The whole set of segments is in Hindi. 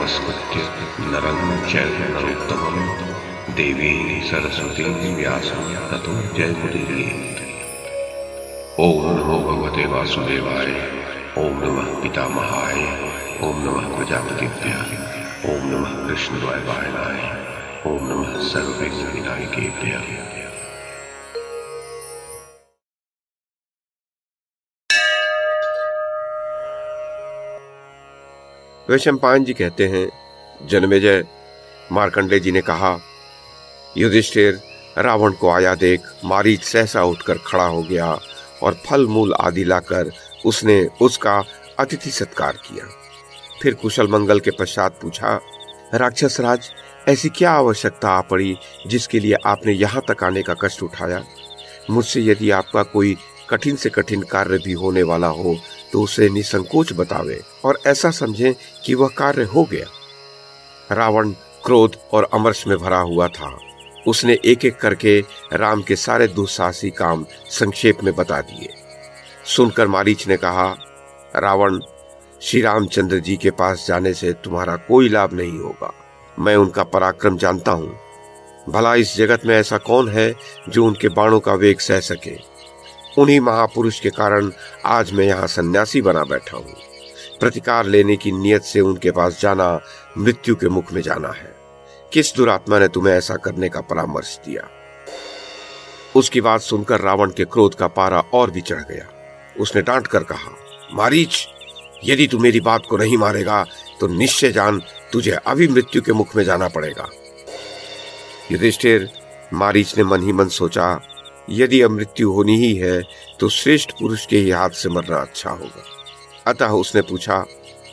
नमस्कृत्य नरं चैव नरोत्तमं देवीं सरस्वतीं व्यासं ततो जयमुदीरयेत्। ओम नमो भगवते वासुदेवाय। ओम नमः पितामहाय। ओम नमः प्रजापतिभ्यः। ओम नमः कृष्णद्वैपायनाय। ओम नमः सर्वविघ्नविनायकेभ्यः। वैशंपायन जी कहते हैं, जन्मेजय, मार्कंडेय जी ने कहा, युधिष्ठिर, रावण को आया देख मारीच सहसा उठकर खड़ा हो गया और फल मूल आदि लाकर उसने उसका अतिथि सत्कार किया। फिर कुशल मंगल के पश्चात पूछा, राक्षस राज, ऐसी क्या आवश्यकता आ पड़ी जिसके लिए आपने यहाँ तक आने का कष्ट उठाया? मुझसे यदि आपका कोई कठिन से कठिन कार्य भी होने वाला हो तो उसे निसंकोच बतावे और ऐसा समझें कि वह कार्य हो गया। रावण क्रोध और अमर्ष में भरा हुआ था। उसने एक एक करके राम के सारे दुस्साहसी काम संक्षेप में बता दिए। सुनकर मारीच ने कहा, रावण, श्री रामचंद्र जी के पास जाने से तुम्हारा कोई लाभ नहीं होगा। मैं उनका पराक्रम जानता हूं। भला इस जगत में ऐसा कौन है जो उनके बाणों का वेग सह सके? उन्हीं महापुरुष के कारण आज मैं यहाँ सन्यासी बना बैठा हूँ। प्रतिकार लेने की नियत से उनके पास जाना मृत्यु के मुख में जाना है। किस दुरात्मा ने तुम्हें ऐसा करने का परामर्श दिया? उसकी बात सुनकर रावण के क्रोध का पारा और भी चढ़ गया। उसने डांट कर कहा, मारीच, यदि तू मेरी बात को नहीं मानेगा तो निश्चय जान तुझे अभी मृत्यु के मुख में जाना पड़ेगा। युधिष्ठिर, मारीच ने मन ही मन सोचा, यदि अब मृत्यु होनी ही है तो श्रेष्ठ पुरुष के ही हाथ से मरना अच्छा होगा। अतः उसने पूछा,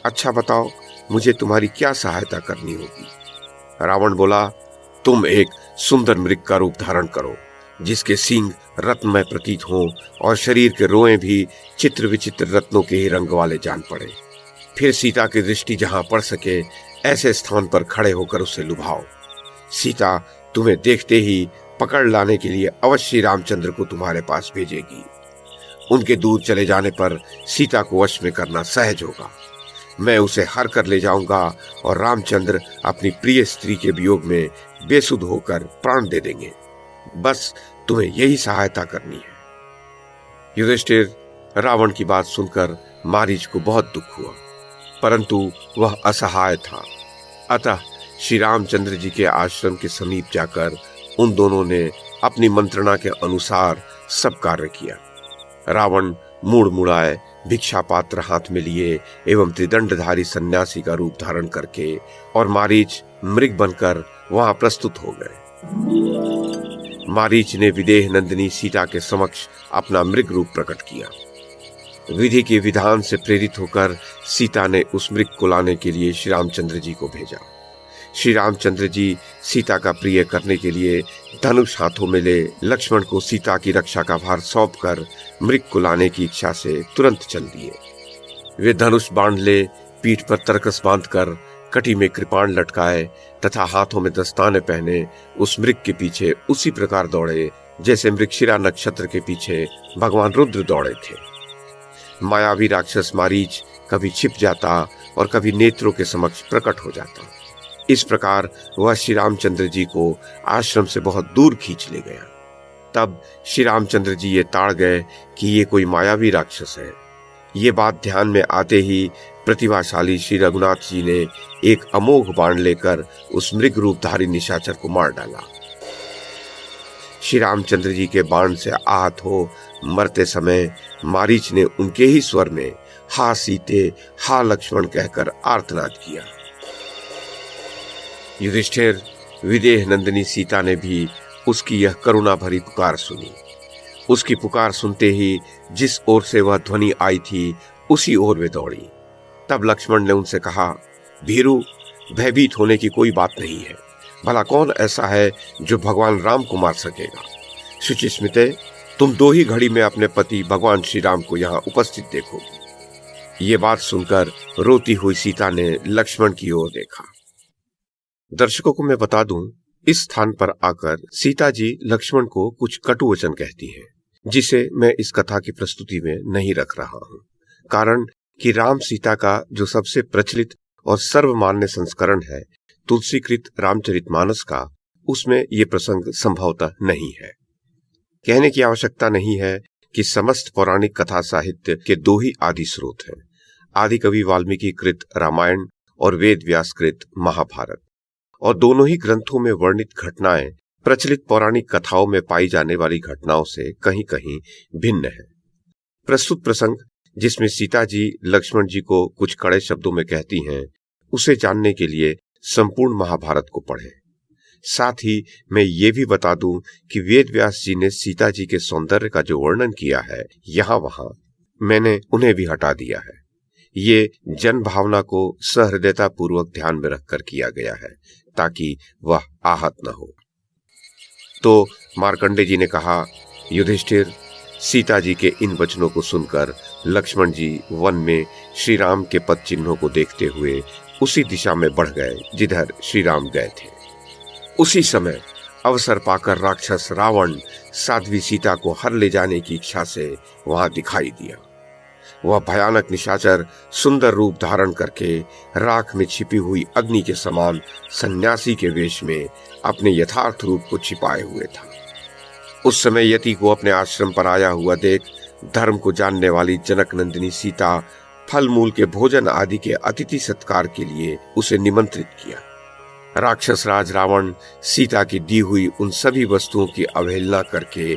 अच्छा बताओ, मुझे तुम्हारी क्या सहायता करनी होगी? रावण बोला, तुम एक सुंदर मृग का रूप धारण करो, जिसके सींग रत्नमय प्रतीत हो और शरीर के रोएं भी चित्र विचित्र रत्नों के ही रंग वाले जान पड़े। फिर सीता की दृष्टि जहां पड़ सके ऐसे स्थान पर खड़े होकर उसे लुभाओ। सीता तुम्हें देखते ही पकड़ लाने के लिए अवश्य रामचंद्र को तुम्हारे पास भेजेगी। उनके दूर चले जाने पर सीता को वश में करना सहज होगा। मैं उसे हर कर ले जाऊंगा और रामचंद्र अपनी प्रिय स्त्री के वियोग में बेसुध होकर प्राण दे देंगे। बस तुम्हें यही सहायता करनी है। युधिष्ठिर, रावण की बात सुनकर मारीच को बहुत दुख हुआ, परंतु वह असहाय था। अतः श्री रामचंद्र जी के आश्रम के समीप जाकर उन दोनों ने अपनी मंत्रणा के अनुसार सब कार्य किया। रावण मूड़ मुड़ाए, भिक्षा पात्र हाथ में लिए एवं त्रिदंडधारी सन्यासी का रूप धारण करके और मारीच मृग बनकर वहां प्रस्तुत हो गए। मारीच ने विदेह नंदिनी सीता के समक्ष अपना मृग रूप प्रकट किया। विधि के विधान से प्रेरित होकर सीता ने उस मृग को लाने के लिए श्री रामचंद्र जी को भेजा। श्री रामचंद्र जी सीता का प्रिय करने के लिए धनुष हाथों में ले लक्ष्मण को सीता की रक्षा का भार सौंपकर मृग को लाने की इच्छा से तुरंत चल दिए। वे धनुष बांध ले, पीठ पर तरकस बांधकर, कटी में कृपाण लटकाए तथा हाथों में दस्ताने पहने उस मृग के पीछे उसी प्रकार दौड़े जैसे मृगशिरा नक्षत्र के पीछे भगवान रुद्र दौड़े थे। मायावी राक्षस मारीच कभी छिप जाता और कभी नेत्रों के समक्ष प्रकट हो जाता। इस प्रकार वह श्री रामचंद्र जी को आश्रम से बहुत दूर खींच ले गया। तब श्री रामचंद्र जी ये ताड़ गए कि ये कोई मायावी राक्षस है। ये बात ध्यान में आते ही प्रतिभाशाली श्री रघुनाथ जी ने एक अमोघ बाण लेकर उस मृग रूपधारी निशाचर को मार डाला। श्री रामचंद्र जी के बाण से आहत हो मरते समय मारीच ने उनके ही स्वर में हा सीते, हा लक्ष्मण कहकर आर्तनाद किया। युधिष्ठिर, विदेह नंदिनी सीता ने भी उसकी यह करुणा भरी पुकार सुनी। उसकी पुकार सुनते ही जिस ओर से वह ध्वनि आई थी उसी ओर वे दौड़ी। तब लक्ष्मण ने उनसे कहा, भीरू, भयभीत होने की कोई बात नहीं है। भला कौन ऐसा है जो भगवान राम को मार सकेगा? शुचिस्मिते, तुम 2 ही घड़ी में अपने पति भगवान श्री राम को यहाँ उपस्थित देखोगी। ये बात सुनकर रोती हुई सीता ने लक्ष्मण की ओर देखा। दर्शकों को मैं बता दूं, इस स्थान पर आकर सीता जी लक्ष्मण को कुछ कटु वचन कहती हैं, जिसे मैं इस कथा की प्रस्तुति में नहीं रख रहा हूं। कारण कि राम सीता का जो सबसे प्रचलित और सर्वमान्य संस्करण है तुलसीकृत रामचरितमानस का, उसमें ये प्रसंग संभवतः नहीं है। कहने की आवश्यकता नहीं है कि समस्त पौराणिक कथा साहित्य के दो ही आदि स्रोत हैं, आदि कवि वाल्मीकि कृत रामायण और वेद व्यास कृत महाभारत, और दोनों ही ग्रंथों में वर्णित घटनाएं प्रचलित पौराणिक कथाओं में पाई जाने वाली घटनाओं से कहीं कहीं भिन्न है। प्रस्तुत प्रसंग जिसमें सीता जी लक्ष्मण जी को कुछ कड़े शब्दों में कहती हैं, उसे जानने के लिए संपूर्ण महाभारत को पढ़ें। साथ ही मैं ये भी बता दूं कि वेद व्यास जी ने सीता जी के सौंदर्य का जो वर्णन किया है यहाँ वहां, मैंने उन्हें भी हटा दिया है। ये जन भावना को सहृदयता पूर्वक ध्यान में रखकर किया गया है ताकि वह आहत न हो। तो मार्कंडे जी ने कहा, युधिष्ठिर, सीता जी के इन वचनों को सुनकर लक्ष्मण जी वन में श्री राम के पद चिन्हों को देखते हुए उसी दिशा में बढ़ गए जिधर श्री राम गए थे। उसी समय अवसर पाकर राक्षस रावण साध्वी सीता को हर ले जाने की इच्छा से वहां दिखाई दिया। वह भयानक निशाचर सुंदर रूप धारण करके राख में छिपी हुई अग्नि के समान सन्यासी के वेश में अपने यथार्थ रूप को छिपाए हुए था। उस समय यति को अपने आश्रम पर आया हुआ देख धर्म को जानने वाली जनक नंदिनी सीता फल मूल के भोजन आदि के अतिथि सत्कार के लिए उसे निमंत्रित किया। राक्षस राज रावण सीता की दी हुई उन सभी वस्तुओं की अवहेलना करके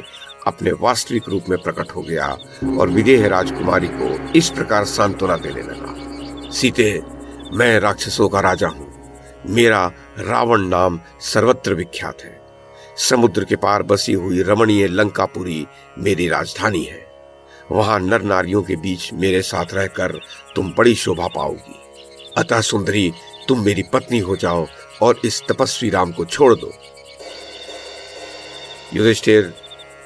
अपने वास्तविक रूप में प्रकट हो गया और विदेह राजकुमारी को इस प्रकार सांत्वना देने लगा, सीते, मैं राक्षसों का राजा हूँ। मेरा रावण नाम सर्वत्र विख्यात है। समुद्र के पार बसी हुई रमणीय लंकापुरी मेरी राजधानी है। वहां नर नारियों के बीच मेरे साथ रहकर तुम बड़ी शोभा पाओगी। अतः सुंदरी, तुम मेरी पत्नी हो जाओ और इस तपस्वी राम को छोड़ दो। युधिष्ठिर,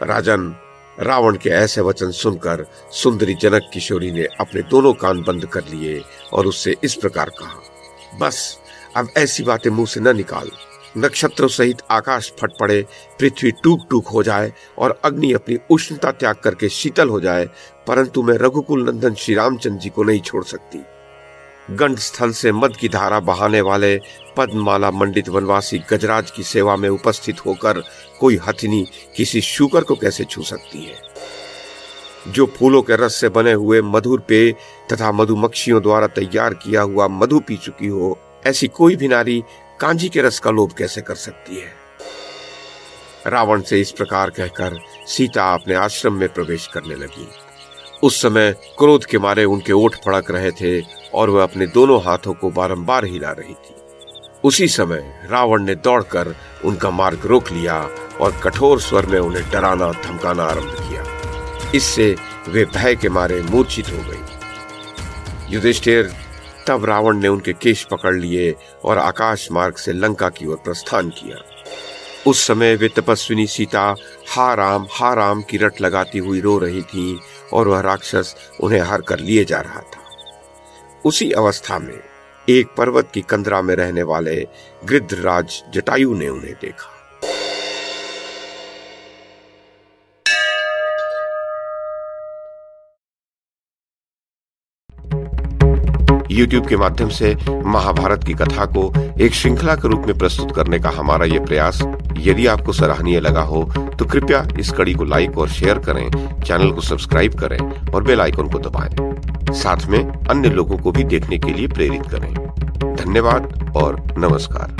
राजन, रावण के ऐसे वचन सुनकर सुंदरी जनक किशोरी ने अपने दोनों कान बंद कर लिए और उससे इस प्रकार कहा, बस अब ऐसी बातें मुंह से न निकाल। नक्षत्रों सहित आकाश फट पड़े, पृथ्वी टूक टूक हो जाए और अग्नि अपनी उष्णता त्याग करके शीतल हो जाए, परंतु मैं रघुकुल नंदन श्री रामचंद्र जी को नहीं छोड़ सकती। गंड स्थल से मद की धारा बहाने वाले पद्ममाला मंडित वनवासी गजराज की सेवा में उपस्थित होकर कोई हथिनी किसी शूकर को कैसे छू सकती है? जो फूलों के रस से बने हुए मधुर पेय तथा मधुमक्खियों द्वारा तैयार किया हुआ मधु पी चुकी हो, ऐसी कोई भी नारी कांजी के रस का लोभ कैसे कर सकती है? रावण से इस प्रकार कहकर सीता अपने आश्रम में प्रवेश करने लगी। उस समय क्रोध के मारे उनके ओठ फड़क रहे थे और वह अपने दोनों हाथों को बारंबार हिला रही थी। उसी समय रावण ने दौड़कर उनका मार्ग रोक लिया और कठोर स्वर में उन्हें डराना धमकाना आरंभ किया। इससे वे भय के मारे मूर्छित हो गई। युधिष्ठिर, तब रावण ने उनके केश पकड़ लिए और आकाश मार्ग से लंका की ओर प्रस्थान किया। उस समय वे तपस्विनी सीता हा राम की रट लगाती हुई रो रही थी और वह राक्षस उन्हें हर कर लिए जा रहा था। उसी अवस्था में एक पर्वत की कंदरा में रहने वाले गृध्रराज जटायु ने उन्हें देखा। YouTube के माध्यम से महाभारत की कथा को एक श्रृंखला के रूप में प्रस्तुत करने का हमारा ये प्रयास यदि आपको सराहनीय लगा हो तो कृपया इस कड़ी को लाइक और शेयर करें, चैनल को सब्सक्राइब करें और बेल आइकन को दबाएं। साथ में अन्य लोगों को भी देखने के लिए प्रेरित करें। धन्यवाद और नमस्कार।